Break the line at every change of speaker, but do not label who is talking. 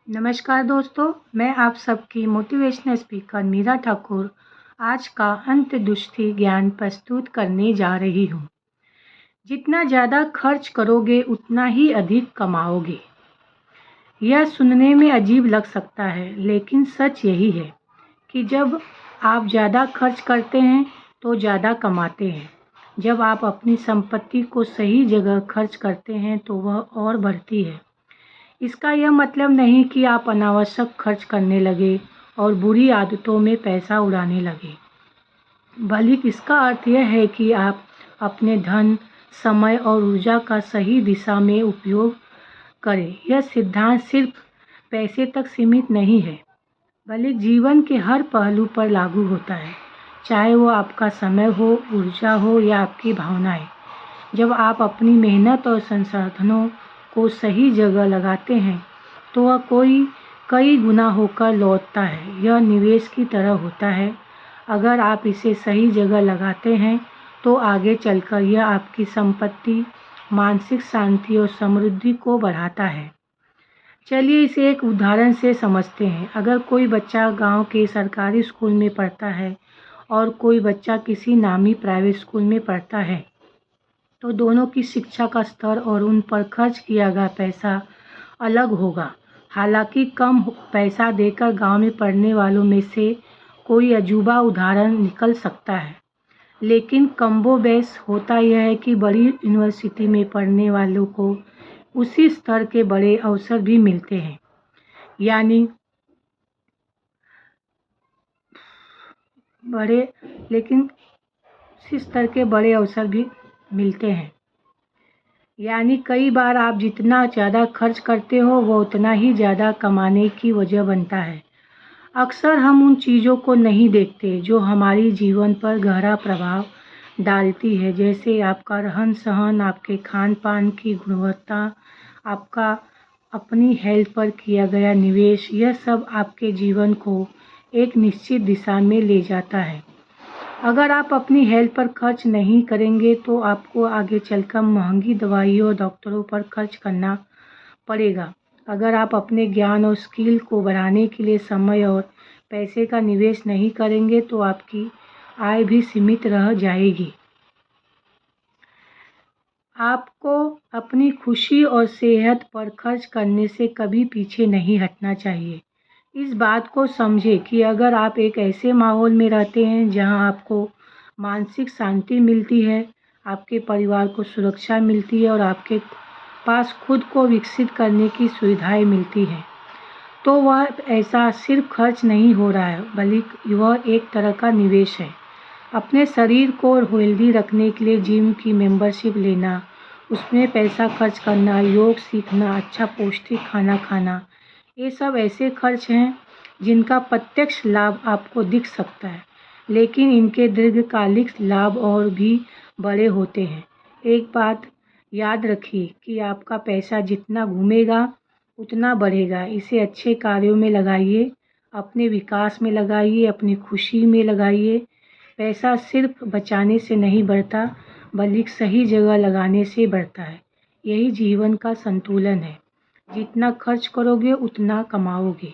नमस्कार दोस्तों, मैं आप सबकी मोटिवेशनल स्पीकर मीरा ठाकुर आज का अंतर्दृष्टि ज्ञान प्रस्तुत करने जा रही हूँ। जितना ज़्यादा खर्च करोगे उतना ही अधिक कमाओगे। यह सुनने में अजीब लग सकता है, लेकिन सच यही है कि जब आप ज़्यादा खर्च करते हैं तो ज़्यादा कमाते हैं। जब आप अपनी संपत्ति को सही जगह खर्च करते हैं तो वह और बढ़ती है। इसका यह मतलब नहीं कि आप अनावश्यक खर्च करने लगे और बुरी आदतों में पैसा उड़ाने लगे, बल्कि इसका अर्थ यह है कि आप अपने धन, समय और ऊर्जा का सही दिशा में उपयोग करें। यह सिद्धांत सिर्फ पैसे तक सीमित नहीं है, बल्कि जीवन के हर पहलू पर लागू होता है, चाहे वो आपका समय हो, ऊर्जा हो या आपकी भावनाएं। जब आप अपनी मेहनत और संसाधनों को सही जगह लगाते हैं तो वह कई गुना होकर लौटता है। यह निवेश की तरह होता है। अगर आप इसे सही जगह लगाते हैं तो आगे चलकर यह आपकी संपत्ति, मानसिक शांति और समृद्धि को बढ़ाता है। चलिए इसे एक उदाहरण से समझते हैं। अगर कोई बच्चा गांव के सरकारी स्कूल में पढ़ता है और कोई बच्चा किसी नामी प्राइवेट स्कूल में पढ़ता है, तो दोनों की शिक्षा का स्तर और उन पर खर्च किया गया पैसा अलग होगा। हालांकि कम पैसा देकर गांव में पढ़ने वालों में से कोई अजूबा उदाहरण निकल सकता है, लेकिन कमोबेश होता यह है कि बड़ी यूनिवर्सिटी में पढ़ने वालों को उसी स्तर के बड़े अवसर भी मिलते हैं। यानी कई बार आप जितना ज़्यादा खर्च करते हो वो उतना ही ज़्यादा कमाने की वजह बनता है। अक्सर हम उन चीज़ों को नहीं देखते जो हमारी जीवन पर गहरा प्रभाव डालती है, जैसे आपका रहन सहन, आपके खान पान की गुणवत्ता, आपका अपनी हेल्थ पर किया गया निवेश। यह सब आपके जीवन को एक निश्चित दिशा में ले जाता है। अगर आप अपनी हेल्थ पर खर्च नहीं करेंगे तो आपको आगे चलकर महंगी दवाइयों और डॉक्टरों पर खर्च करना पड़ेगा। अगर आप अपने ज्ञान और स्किल को बढ़ाने के लिए समय और पैसे का निवेश नहीं करेंगे तो आपकी आय भी सीमित रह जाएगी। आपको अपनी खुशी और सेहत पर खर्च करने से कभी पीछे नहीं हटना चाहिए। इस बात को समझें कि अगर आप एक ऐसे माहौल में रहते हैं जहां आपको मानसिक शांति मिलती है, आपके परिवार को सुरक्षा मिलती है और आपके पास खुद को विकसित करने की सुविधाएं मिलती हैं, तो वह ऐसा सिर्फ खर्च नहीं हो रहा है, बल्कि वह एक तरह का निवेश है। अपने शरीर को हेल्दी रखने के लिए जिम की मेंबरशिप लेना, उसमें पैसा खर्च करना, योग सीखना, अच्छा पौष्टिक खाना खाना, ये सब ऐसे खर्च हैं जिनका प्रत्यक्ष लाभ आपको दिख सकता है, लेकिन इनके दीर्घकालिक लाभ और भी बड़े होते हैं। एक बात याद रखिए कि आपका पैसा जितना घूमेगा उतना बढ़ेगा। इसे अच्छे कार्यों में लगाइए, अपने विकास में लगाइए, अपनी खुशी में लगाइए। पैसा सिर्फ बचाने से नहीं बढ़ता, बल्कि सही जगह लगाने से बढ़ता है। यही जीवन का संतुलन है। जितना खर्च करोगे उतना कमाओगे।